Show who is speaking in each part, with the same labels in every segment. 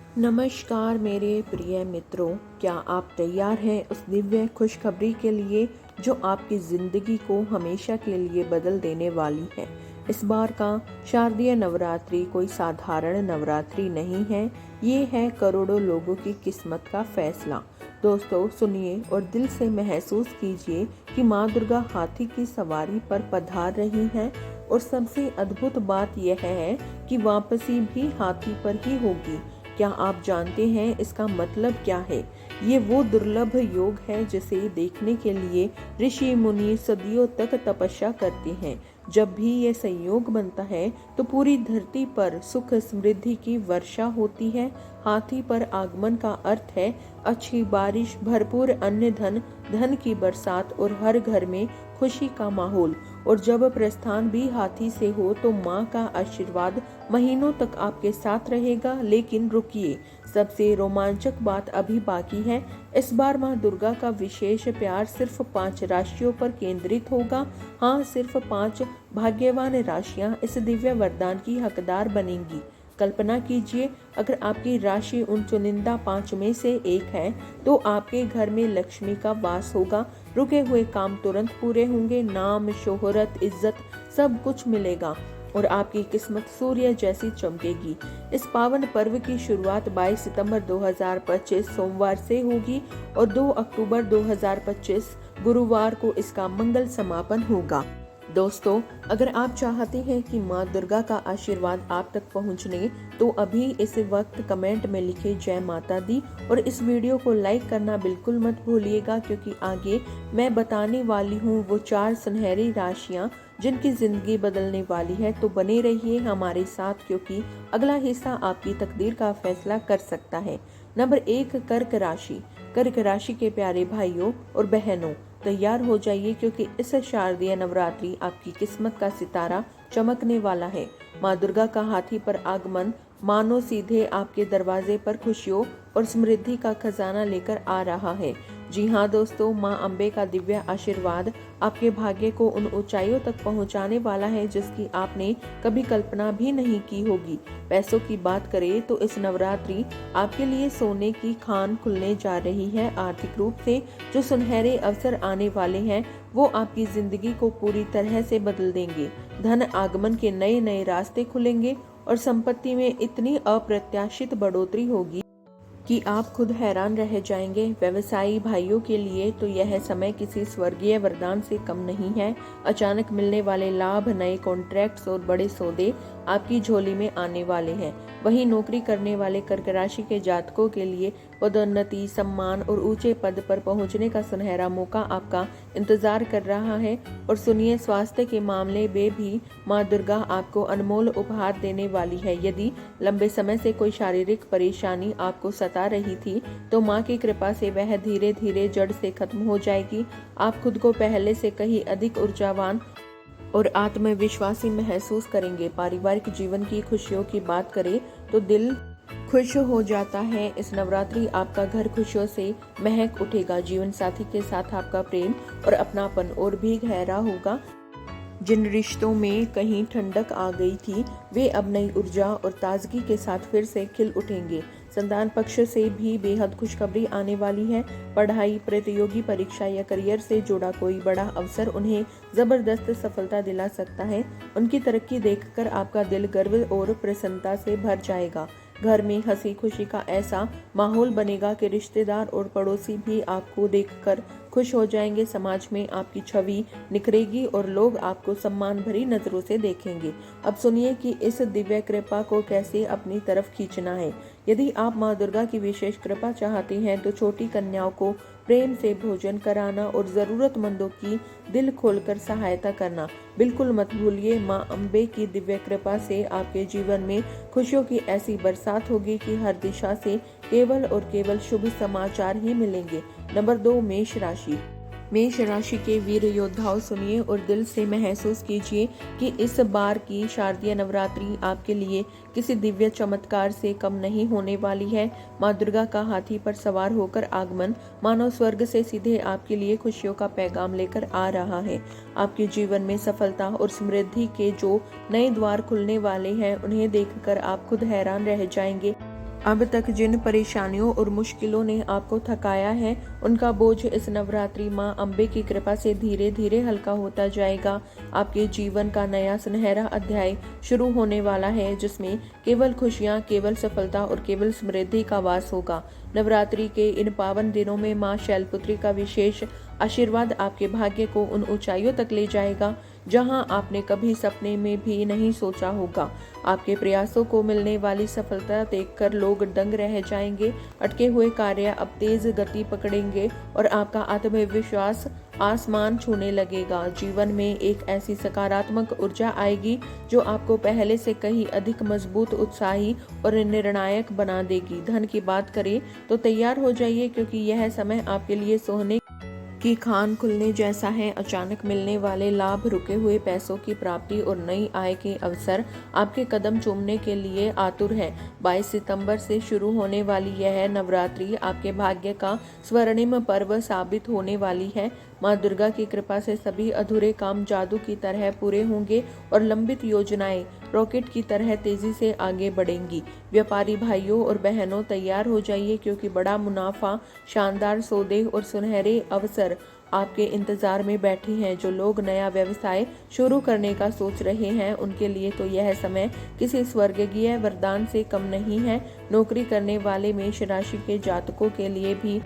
Speaker 1: नमस्कार मेरे प्रिय मित्रों, क्या आप तैयार हैं उस दिव्य खुशखबरी के लिए जो आपकी ज़िंदगी को हमेशा के लिए बदल देने वाली है। इस बार का शारदीय नवरात्रि कोई साधारण नवरात्रि नहीं है, ये है करोड़ों लोगों की किस्मत का फैसला। दोस्तों सुनिए और दिल से महसूस कीजिए कि माँ दुर्गा हाथी की सवारी पर पधार रही हैं और सबसे अद्भुत बात यह है कि वापसी भी हाथी पर ही होगी। क्या आप जानते हैं इसका मतलब क्या है? ये वो दुर्लभ योग है जिसे देखने के लिए ऋषि मुनि सदियों तक तपस्या करते हैं। जब भी ये संयोग बनता है तो पूरी धरती पर सुख समृद्धि की वर्षा होती है। हाथी पर आगमन का अर्थ है अच्छी बारिश, भरपूर अन्न धन, धन की बरसात और हर घर में खुशी का माहौल। और जब प्रस्थान भी हाथी से हो तो माँ का आशीर्वाद महीनों तक आपके साथ रहेगा। लेकिन रुकिए, सबसे रोमांचक बात अभी बाकी है। इस बार माँ दुर्गा का विशेष प्यार सिर्फ 5 राशियों पर केंद्रित होगा। हाँ, सिर्फ 5 भाग्यवान राशियां इस दिव्य वरदान की हकदार बनेंगी। कल्पना कीजिए, अगर आपकी राशि उन चुनिंदा 5 में से एक है तो आपके घर में लक्ष्मी का वास होगा। रुके हुए काम तुरंत पूरे होंगे, नाम, शोहरत, इज्जत सब कुछ मिलेगा और आपकी किस्मत सूर्य जैसी चमकेगी। इस पावन पर्व की शुरुआत 22 सितंबर 2025 सोमवार से होगी और 2 अक्टूबर 2025 गुरुवार को इसका मंगल समापन होगा। दोस्तों, अगर आप चाहते हैं कि माँ दुर्गा का आशीर्वाद आप तक पहुँचने तो अभी इस वक्त कमेंट में लिखे जय माता दी और इस वीडियो को लाइक करना बिल्कुल मत भूलिएगा, क्योंकि आगे मैं बताने वाली हूँ वो 4 सुनहरी राशियाँ जिनकी जिंदगी बदलने वाली है। तो बने रहिए हमारे साथ, क्योंकि अगला हिस्सा आपकी तकदीर का फैसला कर सकता है। नंबर 1, कर्क राशि। कर्क राशि के प्यारे भाइयों और बहनों, तैयार हो जाइए, क्योंकि इस शारदीय नवरात्रि आपकी किस्मत का सितारा चमकने वाला है। माँ दुर्गा का हाथी पर आगमन मानो सीधे आपके दरवाजे पर खुशियों और समृद्धि का खजाना लेकर आ रहा है। जी हाँ दोस्तों, माँ अम्बे का दिव्य आशीर्वाद आपके भाग्य को उन ऊंचाइयों तक पहुँचाने वाला है जिसकी आपने कभी कल्पना भी नहीं की होगी। पैसों की बात करें तो इस नवरात्रि आपके लिए सोने की खान खुलने जा रही है। आर्थिक रूप से जो सुनहरे अवसर आने वाले हैं वो आपकी जिंदगी को पूरी तरह से बदल देंगे। धन आगमन के नए नए रास्ते खुलेंगे और संपत्ति में इतनी अप्रत्याशित बढ़ोतरी होगी कि आप खुद हैरान रह जाएंगे। व्यवसायी भाइयों के लिए तो यह समय किसी स्वर्गीय वरदान से कम नहीं है। अचानक मिलने वाले लाभ, नए कॉन्ट्रैक्ट्स और बड़े सौदे आपकी झोली में आने वाले हैं। वहीं नौकरी करने वाले कर्क राशि के जातकों के लिए पदोन्नति, सम्मान और ऊंचे पद पर पहुंचने का सुनहरा मौका आपका इंतजार कर रहा है। और सुनिए, स्वास्थ्य के मामले में भी माँ दुर्गा आपको अनमोल उपहार देने वाली है। यदि लंबे समय से कोई शारीरिक परेशानी आपको सता रही थी तो माँ की कृपा से वह धीरे धीरे जड़ से खत्म हो जाएगी। आप खुद को पहले से कहीं अधिक ऊर्जावान और आत्मविश्वासी महसूस करेंगे। पारिवारिक जीवन की खुशियों की बात करें तो दिल खुश हो जाता है। इस नवरात्रि आपका घर खुशियों से महक उठेगा। जीवन साथी के साथ आपका प्रेम और अपनापन और भी गहरा होगा। जिन रिश्तों में कहीं ठंडक आ गई थी वे अब नई ऊर्जा और ताजगी के साथ फिर से खिल उठेंगे। संतान पक्ष से भी बेहद खुशखबरी आने वाली है। पढ़ाई, प्रतियोगी परीक्षा या करियर से जुड़ा कोई बड़ा अवसर उन्हें जबरदस्त सफलता दिला सकता है। उनकी तरक्की देखकर आपका दिल गर्व और प्रसन्नता से भर जाएगा। घर में हंसी खुशी का ऐसा माहौल बनेगा कि रिश्तेदार और पड़ोसी भी आपको देखकर खुश हो जाएंगे। समाज में आपकी छवि निखरेगी और लोग आपको सम्मान भरी नजरों से देखेंगे। अब सुनिए कि इस दिव्य कृपा को कैसे अपनी तरफ खींचना है। यदि आप माँ दुर्गा की विशेष कृपा चाहते हैं तो छोटी कन्याओं को प्रेम से भोजन कराना और जरूरतमंदों की दिल खोलकर सहायता करना बिल्कुल मत भूलिए। माँ अम्बे की दिव्य कृपा से आपके जीवन में खुशियों की ऐसी बरसात होगी कि हर दिशा से केवल और केवल शुभ समाचार ही मिलेंगे। नंबर 2, मेष राशि। मेष राशि के वीर योद्धाओं, सुनिए और दिल से महसूस कीजिए कि इस बार की शारदीय नवरात्रि आपके लिए किसी दिव्य चमत्कार से कम नहीं होने वाली है। माँ दुर्गा का हाथी पर सवार होकर आगमन मानव स्वर्ग से सीधे आपके लिए खुशियों का पैगाम लेकर आ रहा है। आपके जीवन में सफलता और समृद्धि के जो नए द्वार खुलने वाले हैं उन्हें देखकर आप खुद हैरान रह जाएंगे। अब तक जिन परेशानियों और मुश्किलों ने आपको थकाया है, उनका बोझ इस नवरात्रि माँ अम्बे की कृपा से धीरे धीरे हल्का होता जाएगा। आपके जीवन का नया सुनहरा अध्याय शुरू होने वाला है, जिसमें केवल खुशियाँ, केवल सफलता और केवल समृद्धि का वास होगा। नवरात्रि के इन पावन दिनों में माँ शैलपुत्री का विशेष आशीर्वाद आपके भाग्य को उन ऊंचाइयों तक ले जाएगा जहां आपने कभी सपने में भी नहीं सोचा होगा। आपके प्रयासों को मिलने वाली सफलता देखकर लोग दंग रह जाएंगे। अटके हुए कार्य अब तेज गति पकड़ेंगे और आपका आत्मविश्वास आसमान छूने लगेगा। जीवन में एक ऐसी सकारात्मक ऊर्जा आएगी जो आपको पहले से कहीं अधिक मजबूत, उत्साही और निर्णायक बना देगी। धन की बात करें तो तैयार हो जाइए, क्योंकि यह समय आपके लिए सोने की खान खुलने जैसा है। अचानक मिलने वाले लाभ, रुके हुए पैसों की प्राप्ति और नई आय के अवसर आपके कदम चूमने के लिए आतुर है। 22 सितंबर से शुरू होने वाली यह नवरात्रि आपके भाग्य का स्वर्णिम पर्व साबित होने वाली है। माँ दुर्गा की कृपा से सभी अधूरे काम जादू की तरह पूरे होंगे और लंबित योजनाएं रॉकेट की तरह तेजी से आगे बढ़ेंगी। व्यापारी भाइयों और बहनों, तैयार हो जाइए, क्योंकि बड़ा मुनाफा, शानदार सौदे और सुनहरे अवसर आपके इंतजार में बैठे हैं। जो लोग नया व्यवसाय शुरू करने का सोच रहे हैं, उनके लिए तो यह समय किसी स्वर्गीय वरदान से कम नहीं है। नौकरी करने वाले मेष राशि के जातकों के लिए भी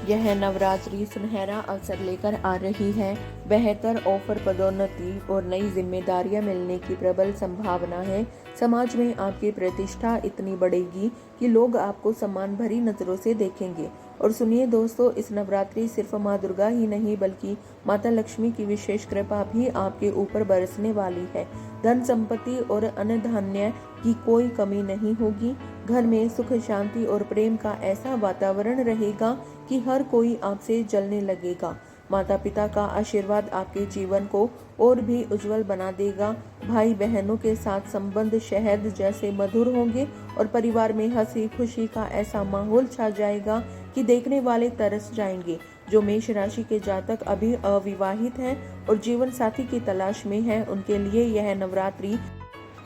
Speaker 1: यह नवरात्रि सुनहरा अवसर लेकर आ रही है। बेहतर ऑफर, पदोन्नति और नई जिम्मेदारियां मिलने की प्रबल संभावना है। समाज में आपकी प्रतिष्ठा इतनी बढ़ेगी कि लोग आपको सम्मान भरी नजरों से देखेंगे। और सुनिए दोस्तों, इस नवरात्रि सिर्फ माँ दुर्गा ही नहीं, बल्कि माता लक्ष्मी की विशेष कृपा भी आपके ऊपर बरसने वाली है। धन संपत्ति और अन्न धान्य की कोई कमी नहीं होगी। घर में सुख, शांति और प्रेम का ऐसा वातावरण रहेगा कि हर कोई आपसे जलने लगेगा। माता पिता का आशीर्वाद आपके जीवन को और भी उज्जवल बना देगा। भाई बहनों के साथ संबंध शहद जैसे मधुर होंगे और परिवार में हंसी खुशी का ऐसा माहौल छा जाएगा कि देखने वाले तरस जाएंगे। जो मेष राशि के जातक अभी अविवाहित हैं और जीवन साथी की तलाश में हैं, उनके लिए यह नवरात्रि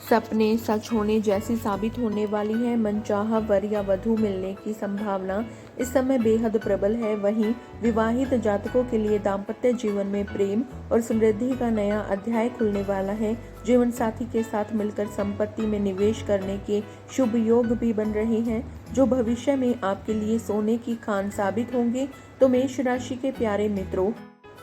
Speaker 1: सपने सच होने जैसी साबित होने वाली है। मनचाहा वर या वधू मिलने की संभावना इस समय बेहद प्रबल है। वहीं विवाहित जातकों के लिए दाम्पत्य जीवन में प्रेम और समृद्धि का नया अध्याय खुलने वाला है। जीवन साथी के साथ मिलकर संपत्ति में निवेश करने के शुभ योग भी बन रहे हैं, जो भविष्य में आपके लिए सोने की खान साबित होंगे। तो मेष राशि के प्यारे मित्रों,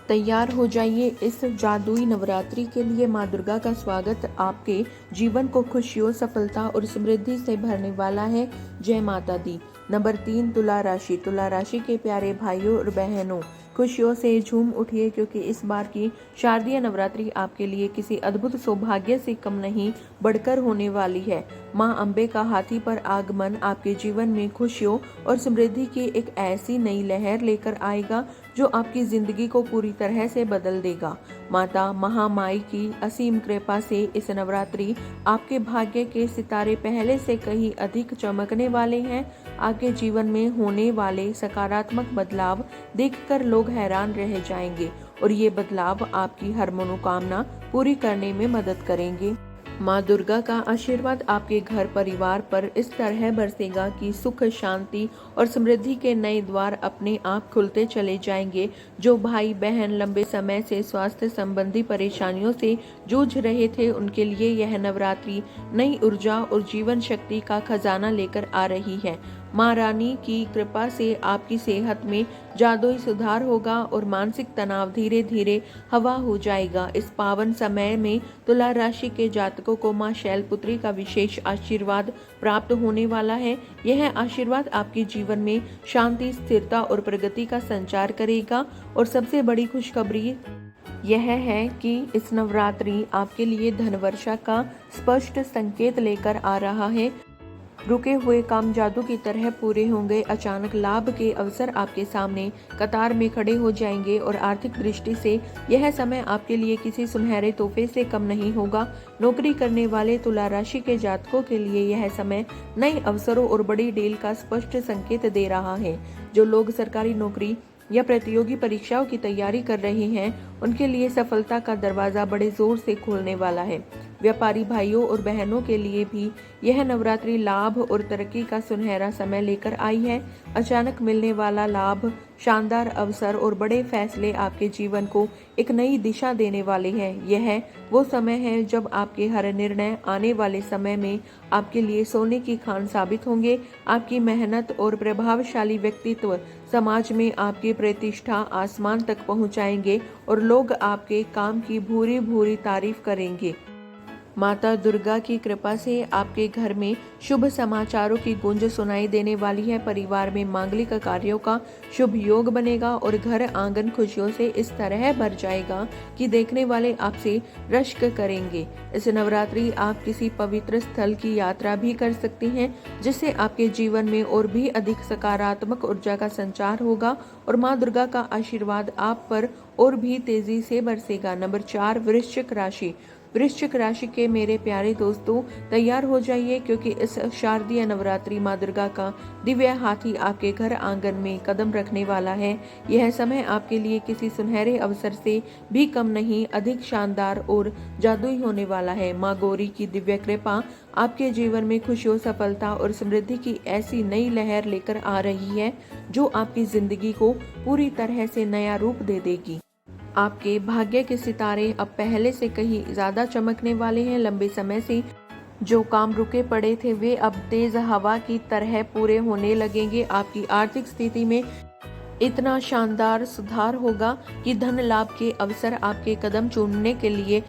Speaker 1: तैयार हो जाइए इस जादुई नवरात्रि के लिए। माँ दुर्गा का स्वागत आपके जीवन को खुशियों, सफलता और समृद्धि से भरने वाला है। जय माता दी। नंबर 3, तुला राशि। तुला राशि के प्यारे भाइयों और बहनों, खुशियों से झूम उठिए, क्योंकि इस बार की शारदीय नवरात्रि आपके लिए किसी अद्भुत सौभाग्य से कम नहीं बढ़कर होने वाली है। माँ अम्बे का हाथी पर आगमन आपके जीवन में खुशियों और समृद्धि की एक ऐसी नई लहर लेकर आएगा जो आपकी जिंदगी को पूरी तरह से बदल देगा। माता महामाई की असीम कृपा से इस नवरात्रि आपके भाग्य के सितारे पहले से कहीं अधिक चमकने वाले हैं। आपके जीवन में होने वाले सकारात्मक बदलाव देखकर लोग हैरान रह जाएंगे और ये बदलाव आपकी हर मनोकामना पूरी करने में मदद करेंगे। माँ दुर्गा का आशीर्वाद आपके घर परिवार पर इस तरह बरसेगा कि सुख, शांति और समृद्धि के नए द्वार अपने आप खुलते चले जाएंगे। जो भाई बहन लंबे समय से स्वास्थ्य संबंधी परेशानियों से जूझ रहे थे, उनके लिए यह नवरात्रि नई ऊर्जा और जीवन शक्ति का खजाना लेकर आ रही है। माँ रानी की कृपा से आपकी सेहत में जादुई सुधार होगा और मानसिक तनाव धीरे धीरे हवा हो जाएगा। इस पावन समय में तुला राशि के जातकों को माँ शैलपुत्री का विशेष आशीर्वाद प्राप्त होने वाला है। यह आशीर्वाद आपके जीवन में शांति, स्थिरता और प्रगति का संचार करेगा। और सबसे बड़ी खुशखबरी यह है कि इस नवरात्रि आपके लिए धन वर्षा का स्पष्ट संकेत लेकर आ रहा है। रुके हुए काम जादू की तरह पूरे होंगे। अचानक लाभ के अवसर आपके सामने कतार में खड़े हो जाएंगे और आर्थिक दृष्टि से यह समय आपके लिए किसी सुनहरे तोहफे से कम नहीं होगा। नौकरी करने वाले तुला राशि के जातकों के लिए यह समय नए अवसरों और बड़ी डील का स्पष्ट संकेत दे रहा है। जो लोग सरकारी नौकरी या प्रतियोगी परीक्षाओं की तैयारी कर रहे हैं, उनके लिए सफलता का दरवाजा बड़े जोर से खोलने वाला है। व्यापारी भाइयों और बहनों के लिए भी यह नवरात्रि लाभ और तरक्की का सुनहरा समय लेकर आई है। अचानक मिलने वाला लाभ, शानदार अवसर और बड़े फैसले आपके जीवन को एक नई दिशा देने वाले हैं। यह वो समय है जब आपके हर निर्णय आने वाले समय में आपके लिए सोने की खान साबित होंगे। आपकी मेहनत और प्रभावशाली व्यक्तित्व समाज में आपकी प्रतिष्ठा आसमान तक पहुंचाएंगे और लोग आपके काम की भूरी भूरी तारीफ करेंगे। माता दुर्गा की कृपा से आपके घर में शुभ समाचारों की गूंज सुनाई देने वाली है। परिवार में मांगलिक कार्यों का शुभ योग बनेगा और घर आंगन खुशियों से इस तरह भर जाएगा कि देखने वाले आपसे रश्क करेंगे। इस नवरात्रि आप किसी पवित्र स्थल की यात्रा भी कर सकती हैं, जिससे आपके जीवन में और भी अधिक सकारात्मक ऊर्जा का संचार होगा और माँ दुर्गा का आशीर्वाद आप पर और भी तेजी से बरसेगा। नंबर 4, वृश्चिक राशि। वृश्चिक राशि के मेरे प्यारे दोस्तों, तैयार हो जाइए क्योंकि इस शारदीय नवरात्रि माँ दुर्गा का दिव्य हाथी आपके घर आंगन में कदम रखने वाला है। यह समय आपके लिए किसी सुनहरे अवसर से भी कम नहीं, अधिक शानदार और जादुई होने वाला है। माँ गौरी की दिव्य कृपा आपके जीवन में खुशियों, सफलता और समृद्धि की ऐसी नई लहर लेकर आ रही है जो आपकी जिंदगी को पूरी तरह से नया रूप दे देगी। आपके भाग्य के सितारे अब पहले से कहीं ज्यादा चमकने वाले हैं। लंबे समय से जो काम रुके पड़े थे वे अब तेज हवा की तरह पूरे होने लगेंगे। आपकी आर्थिक स्थिति में इतना शानदार सुधार होगा कि धन लाभ के अवसर आपके कदम चूमने के लिए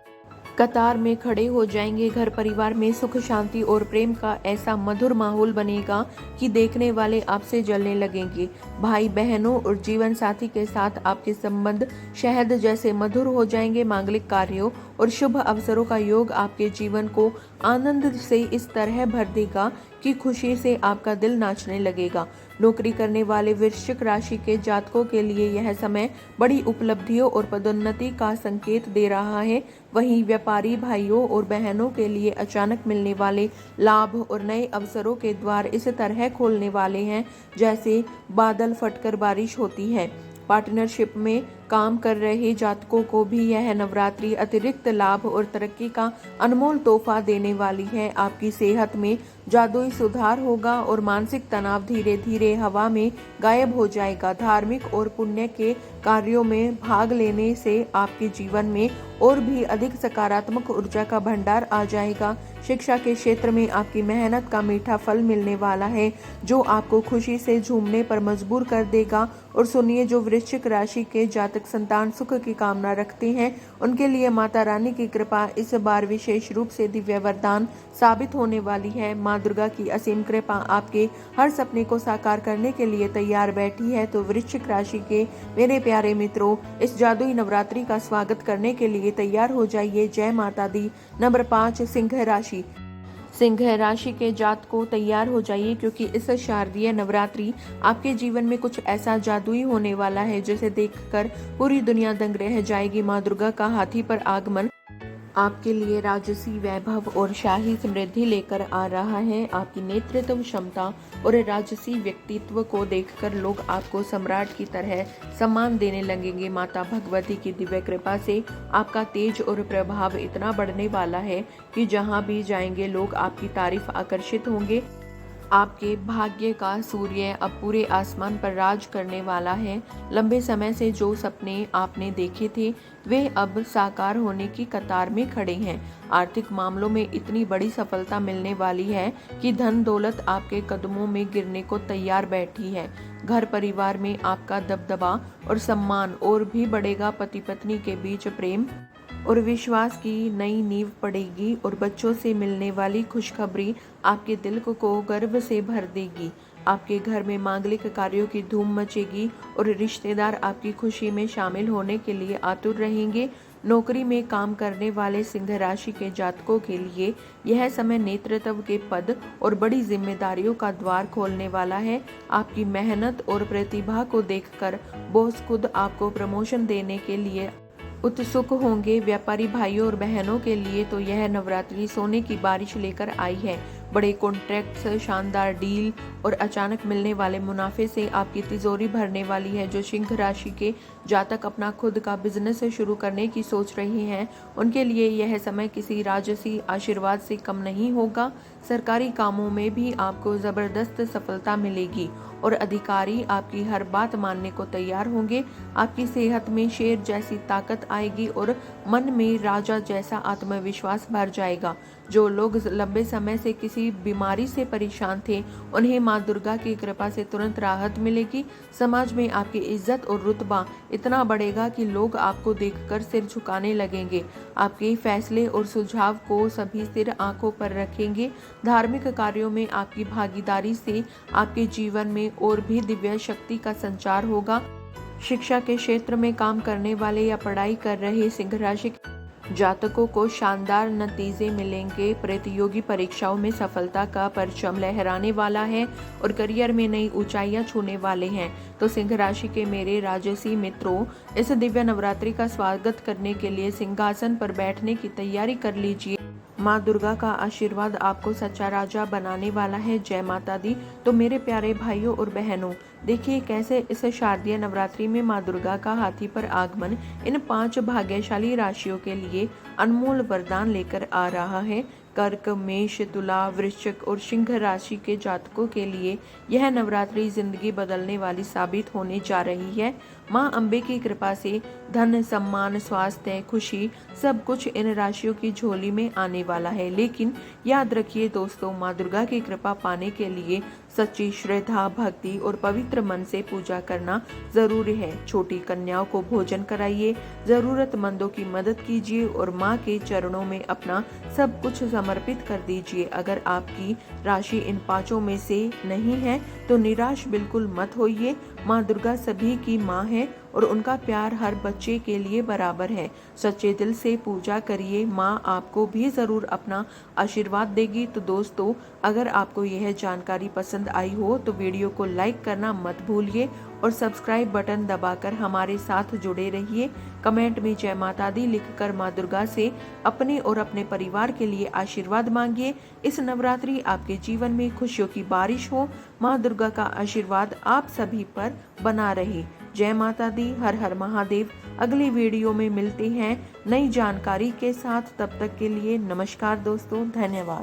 Speaker 1: कतार में खड़े हो जाएंगे। घर परिवार में सुख, शांति और प्रेम का ऐसा मधुर माहौल बनेगा कि देखने वाले आपसे जलने लगेंगे। भाई बहनों और जीवन साथी के साथ आपके संबंध शहद जैसे मधुर हो जाएंगे। मांगलिक कार्यों और शुभ अवसरों का योग आपके जीवन को आनंद से इस तरह भर देगा कि खुशी से आपका दिल नाचने लगेगा। नौकरी करने वाले वृश्चिक राशि के जातकों के लिए यह समय बड़ी उपलब्धियों और पदोन्नति का संकेत दे रहा है। वहीं व्यापारी भाइयों और बहनों के लिए अचानक मिलने वाले लाभ और नए अवसरों के द्वार इस तरह खोलने वाले हैं जैसे बादल फटकर बारिश होती है। पार्टनरशिप में काम कर रहे जातकों को भी यह नवरात्रि अतिरिक्त लाभ और तरक्की का अनमोल तोहफा देने वाली है। आपकी सेहत में जादुई सुधार होगा और मानसिक तनाव धीरे धीरे हवा में गायब हो जाएगा। धार्मिक और पुण्य के कार्यों में भाग लेने से आपके जीवन में और भी अधिक सकारात्मक ऊर्जा का भंडार आ जाएगा। शिक्षा के क्षेत्र में आपकी मेहनत का मीठा फल मिलने वाला है जो आपको खुशी से झूमने पर मजबूर कर देगा। और सुनिए, जो वृश्चिक राशि के जातक संतान सुख की कामना रखते हैं उनके लिए माता रानी की कृपा इस बार विशेष रूप से दिव्य वरदान साबित होने वाली है। माँ दुर्गा की असीम कृपा आपके हर सपने को साकार करने के लिए तैयार बैठी है। तो वृश्चिक राशि के मेरे प्यारे मित्रों, इस जादुई नवरात्रि का स्वागत करने के लिए तैयार हो जाइए। जय माता दी। नंबर 5, सिंह राशि। सिंह राशि के जातकों, तैयार हो जाइए क्योंकि इस शारदीय नवरात्रि आपके जीवन में कुछ ऐसा जादुई होने वाला है जिसे देखकर पूरी दुनिया दंग रह जाएगी। माँ दुर्गा का हाथी पर आगमन आपके लिए राजसी वैभव और शाही समृद्धि लेकर आ रहा है। आपकी नेतृत्व क्षमता और राजसी व्यक्तित्व को देखकर लोग आपको सम्राट की तरह सम्मान देने लगेंगे। माता भगवती की दिव्य कृपा से आपका तेज और प्रभाव इतना बढ़ने वाला है कि जहां भी जाएंगे लोग आपकी तारीफ आकर्षित होंगे। आपके भाग्य का सूर्य अब पूरे आसमान पर राज करने वाला है। लंबे समय से जो सपने आपने देखे थे वे अब साकार होने की कतार में खड़े हैं। आर्थिक मामलों में इतनी बड़ी सफलता मिलने वाली है कि धन दौलत आपके कदमों में गिरने को तैयार बैठी है। घर परिवार में आपका दबदबा और सम्मान और भी बढ़ेगा। पति पत्नी के बीच प्रेम और विश्वास की नई नींव पड़ेगी और बच्चों से मिलने वाली खुशखबरी आपके दिल को गर्व से भर देगी। आपके घर में मांगलिक कार्यों की धूम मचेगी और रिश्तेदार आपकी खुशी में शामिल होने के लिए आतुर रहेंगे। नौकरी में काम करने वाले सिंह राशि के जातकों के लिए यह समय नेतृत्व के पद और बड़ी जिम्मेदारियों का द्वार खोलने वाला है। आपकी मेहनत और प्रतिभा को देखकर बॉस खुद आपको प्रमोशन देने के लिए उत्सुक होंगे। व्यापारी भाइयों और बहनों के लिए तो यह नवरात्रि सोने की बारिश लेकर आई है। बड़े कॉन्ट्रैक्ट्स, शानदार डील और अचानक मिलने वाले मुनाफे से आपकी तिजोरी भरने वाली है। जो सिंह राशि के जातक अपना खुद का बिजनेस शुरू करने की सोच रहे हैं, उनके लिए यह समय किसी राजसी आशीर्वाद से कम नहीं होगा। सरकारी कामों में भी आपको जबरदस्त सफलता मिलेगी और अधिकारी आपकी हर बात मानने को तैयार होंगे। आपकी सेहत में शेर जैसी ताकत आएगी और मन में राजा जैसा आत्मविश्वास भर जाएगा। जो लोग लंबे समय से किसी बीमारी से परेशान थे, उन्हें मां दुर्गा की कृपा से तुरंत राहत मिलेगी। समाज में आपकी इज्जत और रुतबा इतना बढ़ेगा कि लोग आपको देखकर सिर झुकाने लगेंगे। आपके फैसले और सुझाव को सभी सिर आंखों पर रखेंगे। धार्मिक कार्यों में आपकी भागीदारी से आपके जीवन में और भी दिव्य शक्ति का संचार होगा। शिक्षा के क्षेत्र में काम करने वाले या पढ़ाई कर रहे सिंह राशि जातकों को शानदार नतीजे मिलेंगे। प्रतियोगी परीक्षाओं में सफलता का परचम लहराने वाला है और करियर में नई ऊंचाइयां छूने वाले हैं। तो सिंह राशि के मेरे राजसी मित्रों, इस दिव्य नवरात्रि का स्वागत करने के लिए सिंहासन पर बैठने की तैयारी कर लीजिए। माँ दुर्गा का आशीर्वाद आपको सच्चा राजा बनाने वाला है। जय माता दी। तो मेरे प्यारे भाइयों और बहनों, देखिए कैसे इस शारदीय नवरात्रि में माँ दुर्गा का हाथी पर आगमन इन 5 भाग्यशाली राशियों के लिए अनमोल वरदान लेकर आ रहा है। कर्क, मेष, तुला, वृश्चिक और सिंह राशि के जातकों के लिए यह नवरात्रि जिंदगी बदलने वाली साबित होने जा रही है। माँ अम्बे की कृपा से धन, सम्मान, स्वास्थ्य, खुशी सब कुछ इन राशियों की झोली में आने वाला है। लेकिन याद रखिए दोस्तों, माँ दुर्गा की कृपा पाने के लिए सच्ची श्रद्धा, भक्ति और पवित्र मन से पूजा करना जरूरी है। छोटी कन्याओं को भोजन कराइए, जरूरतमंदों की मदद कीजिए और माँ के चरणों में अपना सब कुछ समर्पित कर दीजिए। अगर आपकी राशि इन 5 में से नहीं है तो निराश बिल्कुल मत होइए। माँ दुर्गा सभी की माँ है और उनका प्यार हर बच्चे के लिए बराबर है। सच्चे दिल से पूजा करिए, माँ आपको भी जरूर अपना आशीर्वाद देगी। तो दोस्तों, अगर आपको यह जानकारी पसंद आई हो तो वीडियो को लाइक करना मत भूलिए और सब्सक्राइब बटन दबाकर हमारे साथ जुड़े रहिए। कमेंट में जय माता दी लिखकर माँ दुर्गा से अपने और अपने परिवार के लिए आशीर्वाद मांगिए। इस नवरात्रि आपके जीवन में खुशियों की बारिश हो। माँ दुर्गा का आशीर्वाद आप सभी पर बना रहे। जय माता दी। हर हर महादेव। अगली वीडियो में मिलते हैं नई जानकारी के साथ। तब तक के लिए नमस्कार दोस्तों, धन्यवाद।